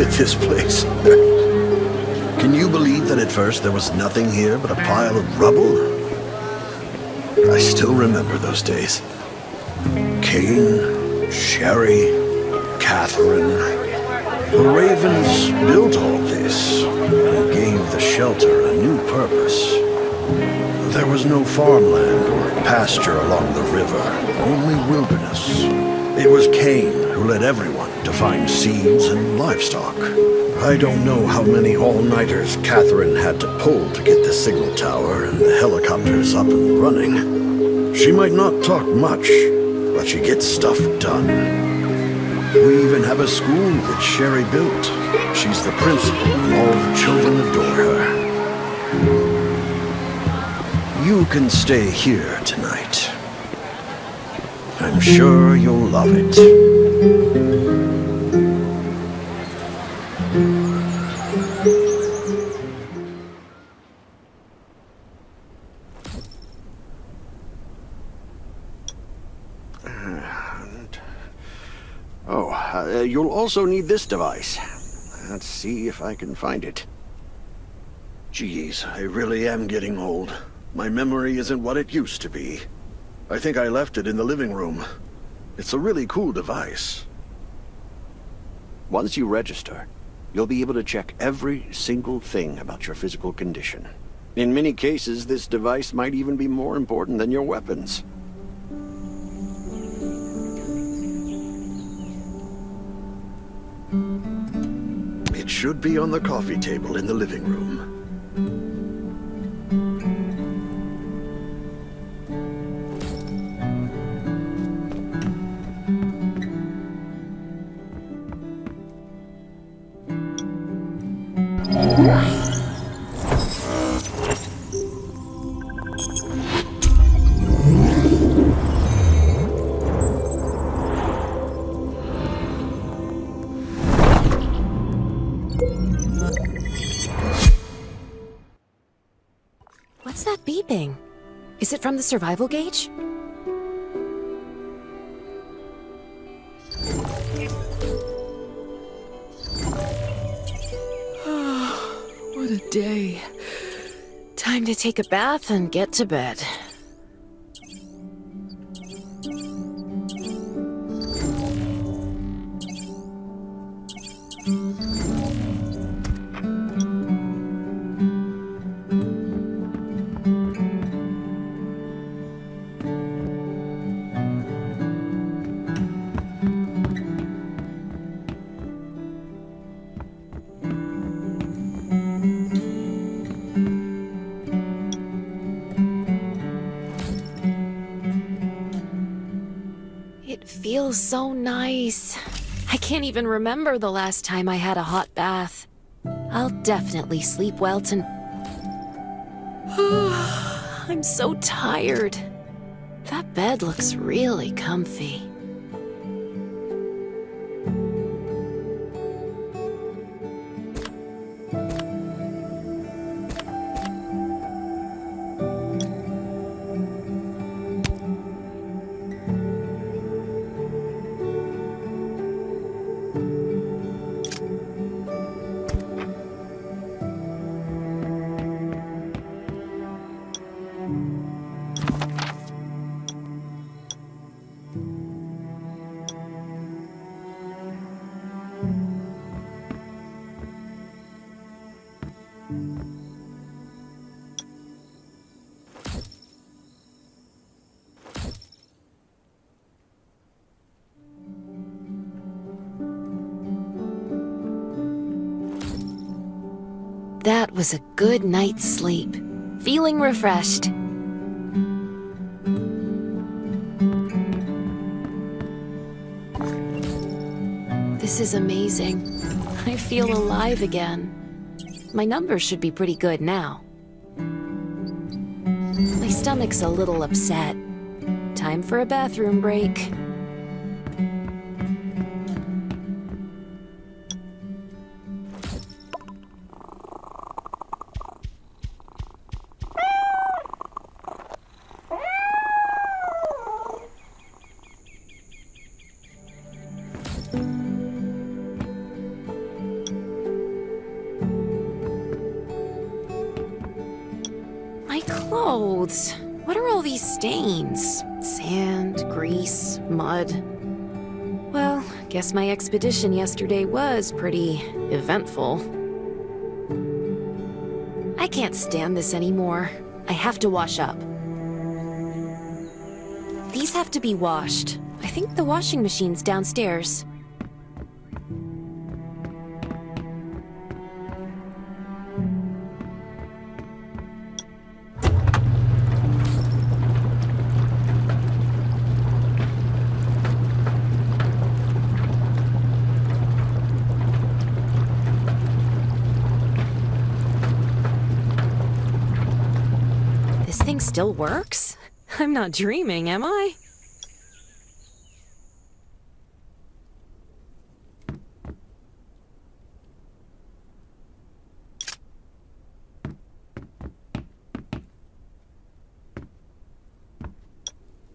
at this place. Can you believe that at first there was nothing here but a pile of rubble? I still remember those days. Kane, Sherry, Catherine. The Ravens built all this and gave the shelter a new purpose. There was no farmland or pasture along the river, only wilderness. It was Kane who led everyone to find seeds and livestock. I don't know how many all-nighters Catherine had to pull to get the signal tower and the helicopters up and running. She might not talk much, but she gets stuff done. We even have a school that Sherry built. She's the principal and all the children adore her. You can stay here tonight. I'm sure you'll love it. You'll also need this device. Let's see if I can find it. Geez, I really am getting old. My memory isn't what it used to be. I think I left it in the living room. It's a really cool device. Once you register, you'll be able to check every single thing about your physical condition. In many cases, this device might even be more important than your weapons. It should be on the coffee table in the living room. What's that beeping? Is it from the survival gauge? What a day. Time to take a bath and get to bed. It feels so nice. I can't even remember the last time I had a hot bath. I'll definitely sleep well tonight. I'm so tired. That bed looks really comfy. That was a good night's sleep. Feeling refreshed. This is amazing. I feel alive again. My numbers should be pretty good now. My stomach's a little upset. Time for a bathroom break. clothes. What are all these stains? Sand, grease, mud. Well, guess my expedition yesterday was pretty eventful. I can't stand this anymore. I have to wash up. These have to be washed. I think the washing machine's downstairs. This thing still works? I'm not dreaming, am I?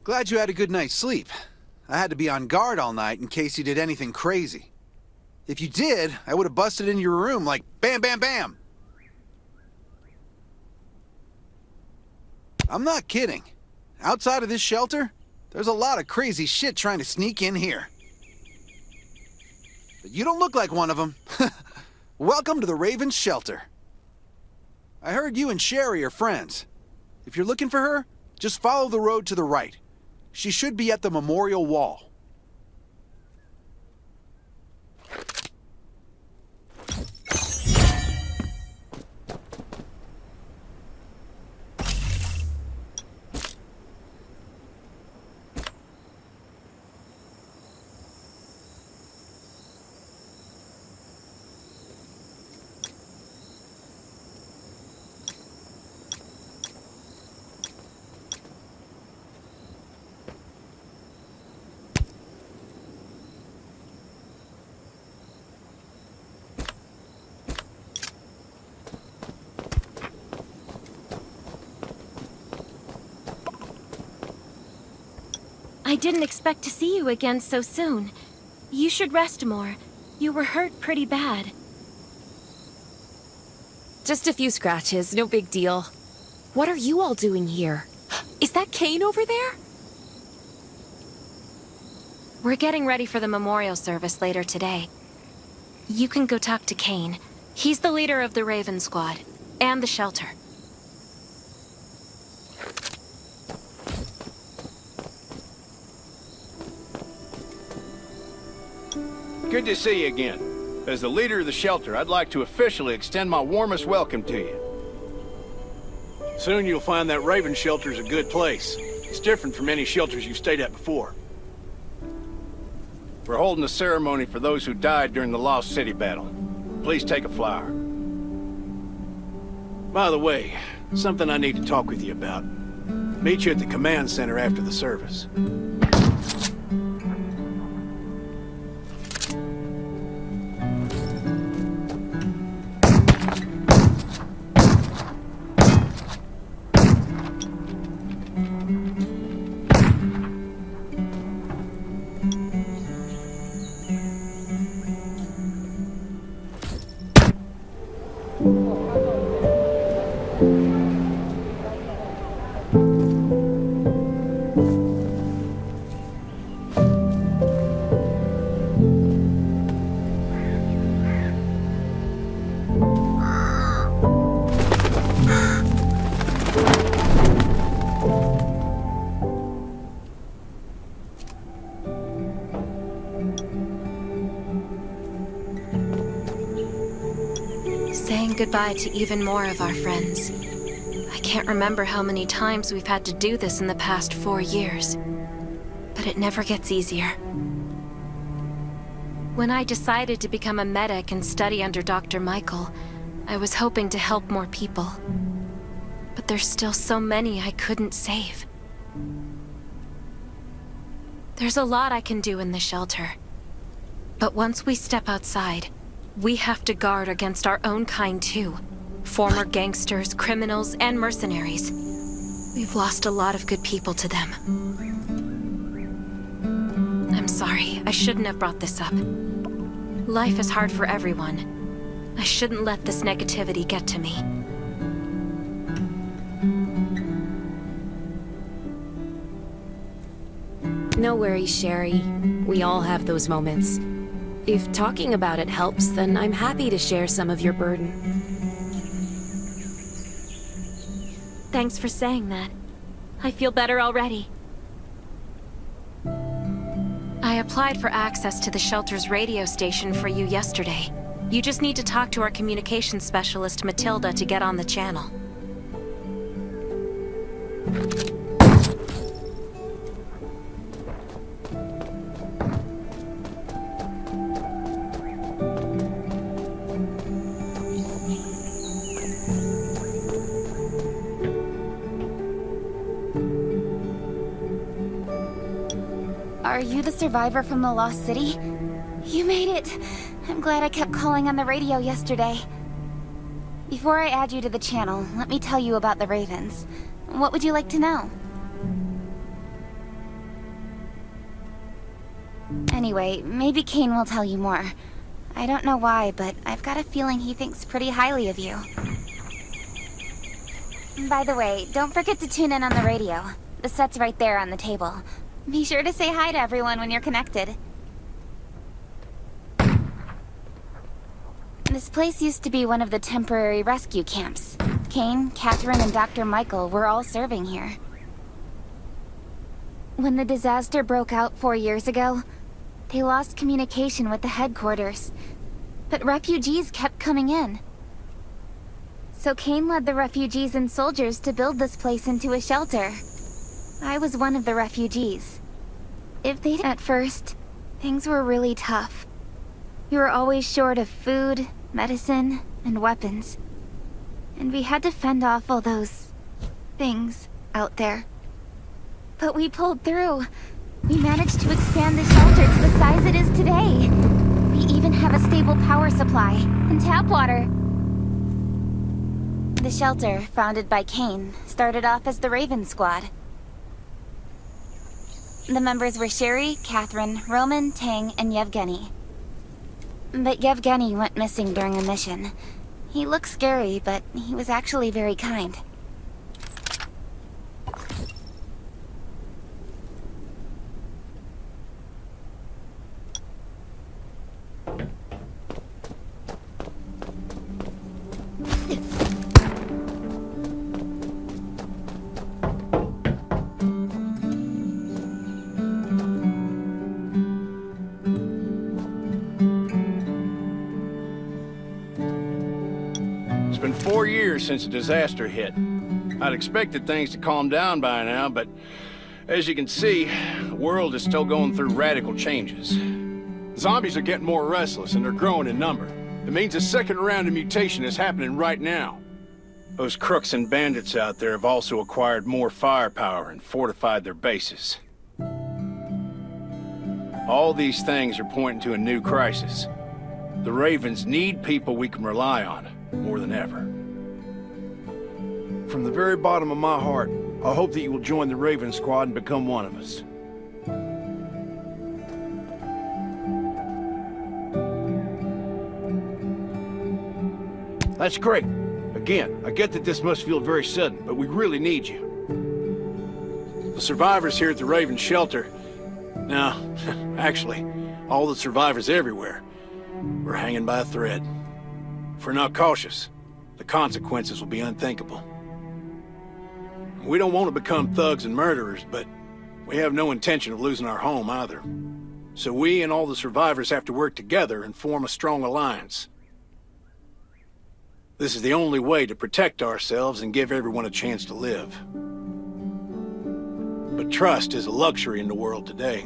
Glad you had a good night's sleep. I had to be on guard all night in case you did anything crazy. If you did, I would have busted in your room like bam, bam, bam. I'm not kidding. Outside of this shelter, there's a lot of crazy shit trying to sneak in here. But you don't look like one of them. Welcome to the Raven's shelter. I heard you and Sherry are friends. If you're looking for her, just follow the road to the right. She should be at the memorial wall. I didn't expect to see you again so soon. You should rest more. You were hurt pretty bad. Just a few scratches, no big deal. What are you all doing here? Is that Kane over there? We're getting ready for the memorial service later today. You can go talk to Kane. He's the leader of the Raven Squad, and the shelter. Good to see you again. As the leader of the shelter, I'd like to officially extend my warmest welcome to you. Soon you'll find that Raven shelter's a good place. It's different from any shelters you've stayed at before. We're holding a ceremony for those who died during the Lost City battle. Please take a flower. By the way, something I need to talk with you about. Meet you at the command center after the service. Saying goodbye to even more of our friends. I can't remember how many times we've had to do this in the past 4 years. But it never gets easier. When I decided to become a medic and study under Dr. Michael, I was hoping to help more people. But there's still so many I couldn't save. There's a lot I can do in the shelter. But once we step outside, we have to guard against our own kind too. Former gangsters, criminals, and mercenaries. We've lost a lot of good people to them. I'm sorry, I shouldn't have brought this up. Life is hard for everyone. I shouldn't let this negativity get to me. No worries, Sherry. We all have those moments. If talking about it helps, then I'm happy to share some of your burden. Thanks for saying that. I feel better already. I applied for access to the shelter's radio station for you yesterday. You just need to talk to our communications specialist, Matilda, to get on the channel. Are you the survivor from the Lost City? You made it! I'm glad I kept calling on the radio yesterday. Before I add you to the channel, let me tell you about the Ravens. What would you like to know? Anyway, maybe Kane will tell you more. I don't know why, but I've got a feeling he thinks pretty highly of you. By the way, don't forget to tune in on the radio. The set's right there on the table. Be sure to say hi to everyone when you're connected. This place used to be one of the temporary rescue camps. Kane, Catherine, and Dr. Michael were all serving here. When the disaster broke out 4 years ago, they lost communication with the headquarters. But refugees kept coming in. So Kane led the refugees and soldiers to build this place into a shelter. I was one of the refugees. At first, things were really tough. We were always short of food, medicine, and weapons. And we had to fend off all those things out there. But we pulled through. We managed to expand the shelter to the size it is today. We even have a stable power supply and tap water. The shelter, founded by Kane, started off as the Raven Squad. The members were Sherry, Catherine, Roman, Tang, and Yevgeny. But Yevgeny went missing during a mission. He looked scary, but he was actually very kind. It's been 4 years since the disaster hit. I'd expected things to calm down by now, but as you can see, the world is still going through radical changes. Zombies are getting more restless and they're growing in number. It means a second round of mutation is happening right now. Those crooks and bandits out there have also acquired more firepower and fortified their bases. All these things are pointing to a new crisis. The Ravens need people we can rely on, more than ever. From the very bottom of my heart, I hope that you will join the Raven Squad and become one of us. That's great. Again, I get that this must feel very sudden, but we really need you. The survivors here at the Raven Shelter... No, actually, all the survivors everywhere. We're hanging by a thread. If we're not cautious, the consequences will be unthinkable. We don't want to become thugs and murderers, but we have no intention of losing our home either. So we and all the survivors have to work together and form a strong alliance. This is the only way to protect ourselves and give everyone a chance to live. But trust is a luxury in the world today.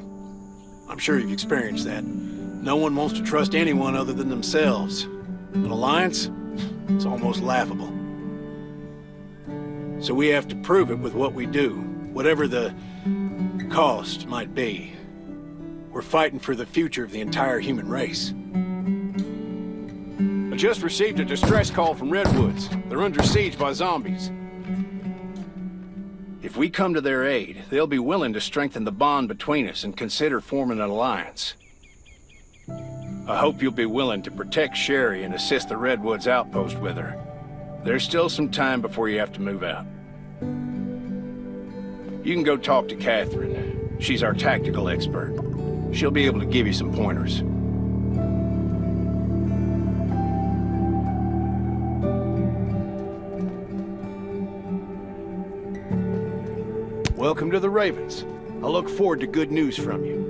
I'm sure you've experienced that. No one wants to trust anyone other than themselves. An alliance? It's almost laughable. So we have to prove it with what we do, whatever the cost might be. We're fighting for the future of the entire human race. I just received a distress call from Redwoods. They're under siege by zombies. If we come to their aid, they'll be willing to strengthen the bond between us and consider forming an alliance. I hope you'll be willing to protect Sherry and assist the Redwoods outpost with her. There's still some time before you have to move out. You can go talk to Catherine. She's our tactical expert. She'll be able to give you some pointers. Welcome to the Ravens. I look forward to good news from you.